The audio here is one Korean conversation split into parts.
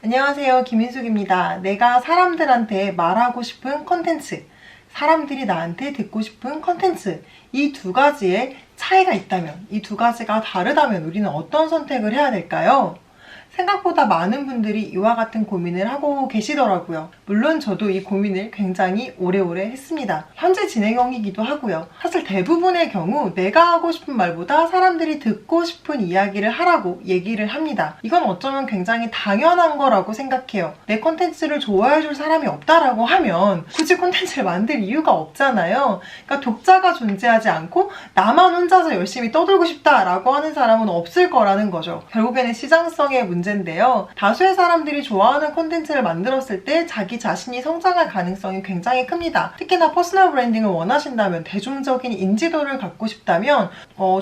안녕하세요, 김인숙입니다. 내가 사람들한테 말하고 싶은 컨텐츠, 사람들이 나한테 듣고 싶은 컨텐츠, 이 두 가지의 차이가 있다면, 이 두 가지가 다르다면 우리는 어떤 선택을 해야 될까요? 생각보다 많은 분들이 이와 같은 고민을 하고 계시더라고요. 물론 저도 이 고민을 굉장히 오래오래 했습니다. 현재 진행형이기도 하고요. 사실 대부분의 경우 내가 하고 싶은 말보다 사람들이 듣고 싶은 이야기를 하라고 얘기를 합니다. 이건 어쩌면 굉장히 당연한 거라고 생각해요. 내 콘텐츠를 좋아해줄 사람이 없다라고 하면 굳이 콘텐츠를 만들 이유가 없잖아요. 그러니까 독자가 존재하지 않고 나만 혼자서 열심히 떠들고 싶다라고 하는 사람은 없을 거라는 거죠. 결국에는 시장성의 문제인데요. 다수의 사람들이 좋아하는 콘텐츠를 만들었을 때 자기 자신이 성장할 가능성이 굉장히 큽니다. 특히나 퍼스널 브랜딩을 원하신다면, 대중적인 인지도를 갖고 싶다면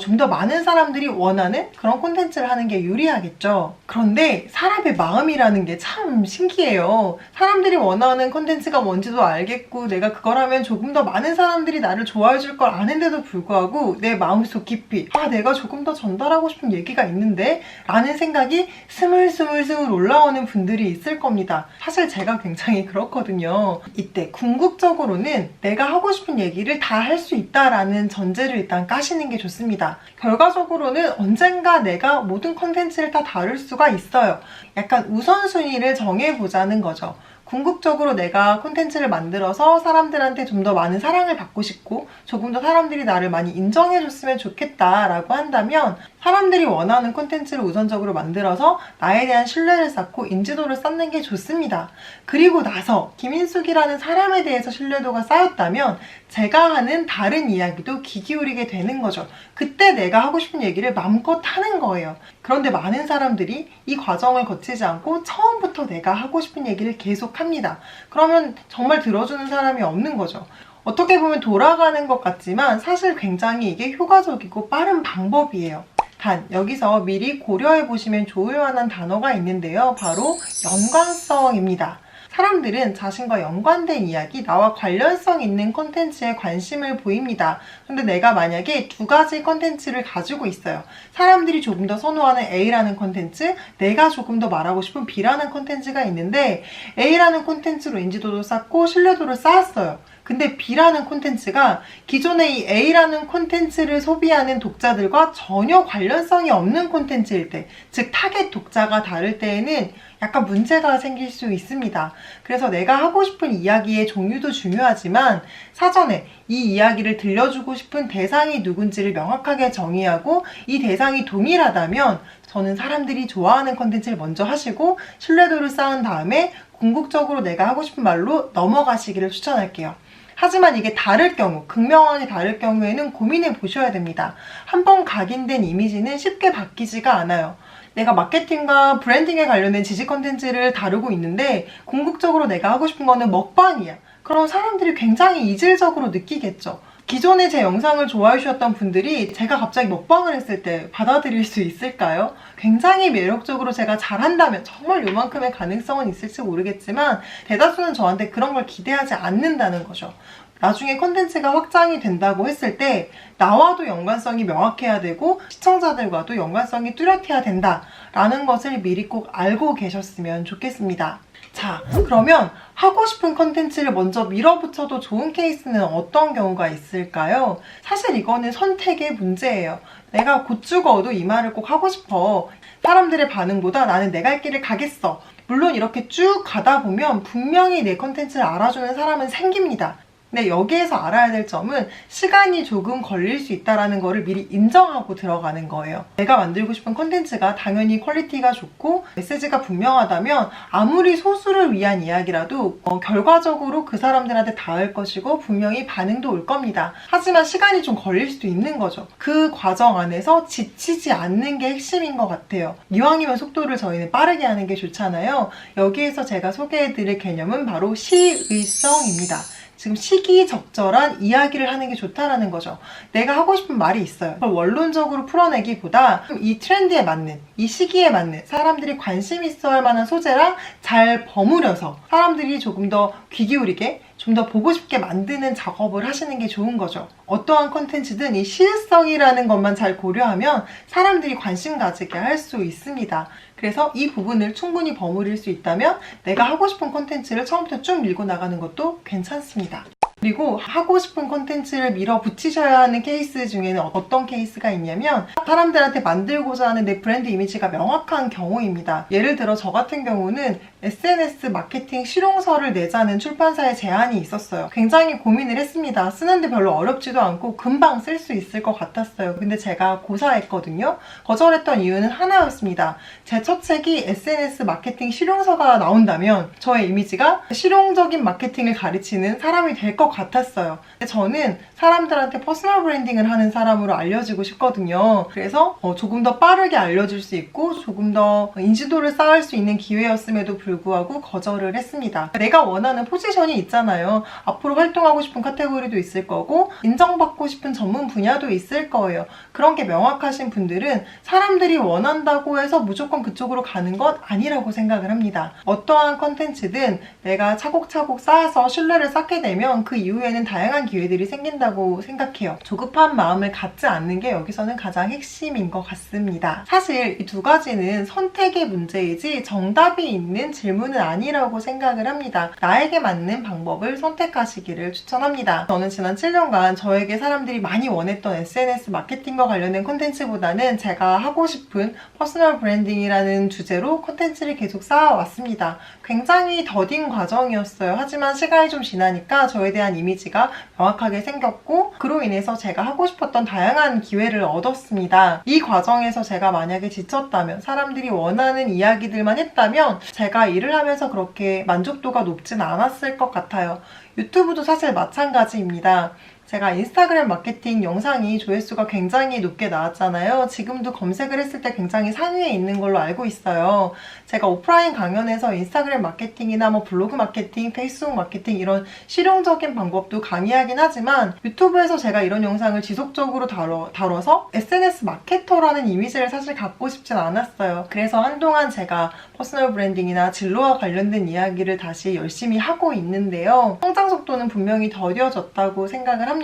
좀 더 많은 사람들이 원하는 그런 콘텐츠를 하는 게 유리하겠죠. 그런데 사람의 마음이라는 게 참 신기해요. 사람들이 원하는 콘텐츠가 뭔지도 알겠고 내가 그걸 하면 조금 더 많은 사람들이 나를 좋아해 줄 걸 아는데도 불구하고 내 마음속 깊이 내가 조금 더 전달하고 싶은 얘기가 있는데 라는 생각이 스물스물 올라오는 분들이 있을 겁니다. 사실 제가 굉장히 그렇거든요. 이때 궁극적으로는 내가 하고 싶은 얘기를 다 할 수 있다라는 전제를 일단 까시는 게 좋습니다. 결과적으로는 언젠가 내가 모든 컨텐츠를 다 다룰 수가 있어요. 약간 우선순위를 정해보자는 거죠. 궁극적으로 내가 콘텐츠를 만들어서 사람들한테 좀 더 많은 사랑을 받고 싶고 조금 더 사람들이 나를 많이 인정해줬으면 좋겠다라고 한다면 사람들이 원하는 콘텐츠를 우선적으로 만들어서 나에 대한 신뢰를 쌓고 인지도를 쌓는 게 좋습니다. 그리고 나서 김인숙이라는 사람에 대해서 신뢰도가 쌓였다면 제가 하는 다른 이야기도 귀 기울이게 되는 거죠. 그때 내가 하고 싶은 얘기를 마음껏 하는 거예요. 그런데 많은 사람들이 이 과정을 거치지 않고 처음부터 내가 하고 싶은 얘기를 계속 합니다. 그러면 정말 들어주는 사람이 없는 거죠. 어떻게 보면 돌아가는 것 같지만 사실 굉장히 이게 효과적이고 빠른 방법이에요. 단, 여기서 미리 고려해 보시면 좋을 만한 단어가 있는데요. 바로 연관성입니다. 사람들은 자신과 연관된 이야기, 나와 관련성 있는 콘텐츠에 관심을 보입니다. 근데 내가 만약에 두 가지 콘텐츠를 가지고 있어요. 사람들이 조금 더 선호하는 A라는 콘텐츠, 내가 조금 더 말하고 싶은 B라는 콘텐츠가 있는데 A라는 콘텐츠로 인지도도 쌓고 신뢰도를 쌓았어요. 근데 B라는 콘텐츠가 기존의 이 A라는 콘텐츠를 소비하는 독자들과 전혀 관련성이 없는 콘텐츠일 때, 즉 타겟 독자가 다를 때에는 약간 문제가 생길 수 있습니다. 그래서 내가 하고 싶은 이야기의 종류도 중요하지만 사전에 이 이야기를 들려주고 싶은 대상이 누군지를 명확하게 정의하고 이 대상이 동일하다면 저는 사람들이 좋아하는 콘텐츠를 먼저 하시고 신뢰도를 쌓은 다음에 궁극적으로 내가 하고 싶은 말로 넘어가시기를 추천할게요. 하지만 이게 다를 경우, 극명하게 다를 경우에는 고민해 보셔야 됩니다. 한번 각인된 이미지는 쉽게 바뀌지가 않아요. 내가 마케팅과 브랜딩에 관련된 지식 컨텐츠를 다루고 있는데 궁극적으로 내가 하고 싶은 거는 먹방이야. 그럼 사람들이 굉장히 이질적으로 느끼겠죠. 기존에 제 영상을 좋아해 주셨던 분들이 제가 갑자기 먹방을 했을 때 받아들일 수 있을까요? 굉장히 매력적으로 제가 잘한다면 정말 요만큼의 가능성은 있을지 모르겠지만 대다수는 저한테 그런 걸 기대하지 않는다는 거죠. 나중에 컨텐츠가 확장이 된다고 했을 때 나와도 연관성이 명확해야 되고 시청자들과도 연관성이 뚜렷해야 된다라는 것을 미리 꼭 알고 계셨으면 좋겠습니다. 자, 그러면 하고 싶은 컨텐츠를 먼저 밀어붙여도 좋은 케이스는 어떤 경우가 있을까요? 사실 이거는 선택의 문제예요. 내가 곧 죽어도 이 말을 꼭 하고 싶어. 사람들의 반응보다 나는 내 갈 길을 가겠어. 물론 이렇게 쭉 가다 보면 분명히 내 컨텐츠를 알아주는 사람은 생깁니다. 근데 여기에서 알아야 될 점은 시간이 조금 걸릴 수 있다는 거를 미리 인정하고 들어가는 거예요. 내가 만들고 싶은 콘텐츠가 당연히 퀄리티가 좋고 메시지가 분명하다면 아무리 소수를 위한 이야기라도 결과적으로 그 사람들한테 닿을 것이고 분명히 반응도 올 겁니다. 하지만 시간이 좀 걸릴 수도 있는 거죠. 그 과정 안에서 지치지 않는 게 핵심인 것 같아요. 이왕이면 속도를 저희는 빠르게 하는 게 좋잖아요. 여기에서 제가 소개해드릴 개념은 바로 시의성입니다. 지금 시기적절한 이야기를 하는 게 좋다라는 거죠. 내가 하고 싶은 말이 있어요. 그걸 원론적으로 풀어내기보다 이 트렌드에 맞는, 이 시기에 맞는 사람들이 관심 있어 할 만한 소재랑 잘 버무려서 사람들이 조금 더 귀 기울이게 좀 더 보고 싶게 만드는 작업을 하시는 게 좋은 거죠. 어떠한 콘텐츠든 이 시의성이라는 것만 잘 고려하면 사람들이 관심 가지게 할 수 있습니다. 그래서 이 부분을 충분히 버무릴 수 있다면 내가 하고 싶은 콘텐츠를 처음부터 쭉 밀고 나가는 것도 괜찮습니다. 그리고 하고 싶은 콘텐츠를 밀어붙이셔야 하는 케이스 중에는 어떤 케이스가 있냐면 사람들한테 만들고자 하는 내 브랜드 이미지가 명확한 경우입니다. 예를 들어 저 같은 경우는 SNS 마케팅 실용서를 내자는 출판사의 제안이 있었어요. 굉장히 고민을 했습니다. 쓰는데 별로 어렵지도 않고 금방 쓸 수 있을 것 같았어요. 근데 제가 고사했거든요. 거절했던 이유는 하나였습니다. 제 첫 책이 SNS 마케팅 실용서가 나온다면 저의 이미지가 실용적인 마케팅을 가르치는 사람이 될 것 같았어요. 근데 저는 사람들한테 퍼스널 브랜딩을 하는 사람으로 알려지고 싶거든요. 그래서 조금 더 빠르게 알려줄 수 있고 조금 더 인지도를 쌓을 수 있는 기회였음에도 불구하고 거절을 했습니다. 내가 원하는 포지션이 있잖아요. 앞으로 활동하고 싶은 카테고리도 있을 거고 인정받고 싶은 전문 분야도 있을 거예요. 그런 게 명확하신 분들은 사람들이 원한다고 해서 무조건 그쪽으로 가는 건 아니라고 생각을 합니다. 어떠한 컨텐츠든 내가 차곡차곡 쌓아서 신뢰를 쌓게 되면 그 이후에는 다양한 기회들이 생긴다고 생각해요. 조급한 마음을 갖지 않는 게 여기서는 가장 핵심인 것 같습니다. 사실 이 두 가지는 선택의 문제이지 정답이 있는 질문은 아니라고 생각을 합니다. 나에게 맞는 방법을 선택하시기를 추천합니다. 저는 지난 7년간 저에게 사람들이 많이 원했던 SNS 마케팅과 관련된 콘텐츠보다는 제가 하고 싶은 퍼스널 브랜딩이라는 주제로 콘텐츠를 계속 쌓아왔습니다. 굉장히 더딘 과정이었어요. 하지만 시간이 좀 지나니까 저에 대한 이미지가 명확하게 생겼고 그로 인해서 제가 하고 싶었던 다양한 기회를 얻었습니다. 이 과정에서 제가 만약에 지쳤다면 사람들이 원하는 이야기들만 했다면 제가 일을 하면서 그렇게 만족도가 높진 않았을 것 같아요. 유튜브도 사실 마찬가지입니다. 제가 인스타그램 마케팅 영상이 조회수가 굉장히 높게 나왔잖아요. 지금도 검색을 했을 때 굉장히 상위에 있는 걸로 알고 있어요. 제가 오프라인 강연에서 인스타그램 마케팅이나 블로그 마케팅, 페이스북 마케팅 이런 실용적인 방법도 강의하긴 하지만 유튜브에서 제가 이런 영상을 지속적으로 다뤄서 SNS 마케터라는 이미지를 사실 갖고 싶진 않았어요. 그래서 한동안 제가 퍼스널 브랜딩이나 진로와 관련된 이야기를 다시 열심히 하고 있는데요. 성장 속도는 분명히 더뎌졌다고 생각을 합니다.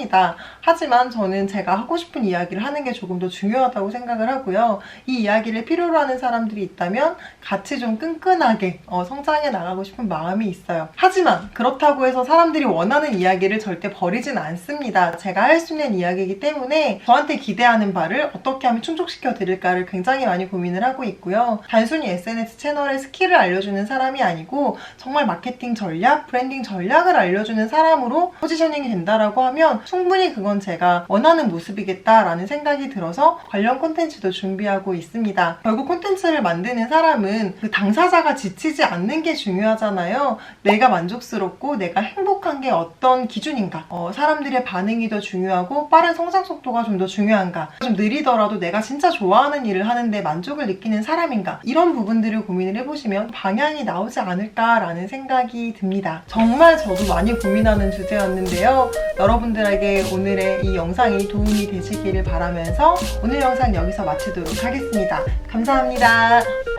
하지만 저는 제가 하고 싶은 이야기를 하는 게 조금 더 중요하다고 생각을 하고요. 이 이야기를 필요로 하는 사람들이 있다면 같이 좀 끈끈하게 성장해 나가고 싶은 마음이 있어요. 하지만 그렇다고 해서 사람들이 원하는 이야기를 절대 버리진 않습니다. 제가 할 수 있는 이야기이기 때문에 저한테 기대하는 바를 어떻게 하면 충족시켜 드릴까를 굉장히 많이 고민을 하고 있고요. 단순히 SNS 채널의 스킬을 알려주는 사람이 아니고 정말 마케팅 전략, 브랜딩 전략을 알려주는 사람으로 포지셔닝이 된다라고 하면 충분히 그건 제가 원하는 모습이겠다라는 생각이 들어서 관련 콘텐츠도 준비하고 있습니다. 결국 콘텐츠를 만드는 사람은 그 당사자가 지치지 않는 게 중요하잖아요. 내가 만족스럽고 내가 행복한 게 어떤 기준인가, 사람들의 반응이 더 중요하고 빠른 성장 속도가 좀 더 중요한가, 좀 느리더라도 내가 진짜 좋아하는 일을 하는데 만족을 느끼는 사람인가, 이런 부분들을 고민을 해보시면 방향이 나오지 않을까라는 생각이 듭니다. 정말 저도 많이 고민하는 주제였는데요. 여러분들에게 오늘의 이 영상이 도움이 되시기를 바라면서 오늘 영상 여기서 마치도록 하겠습니다. 감사합니다.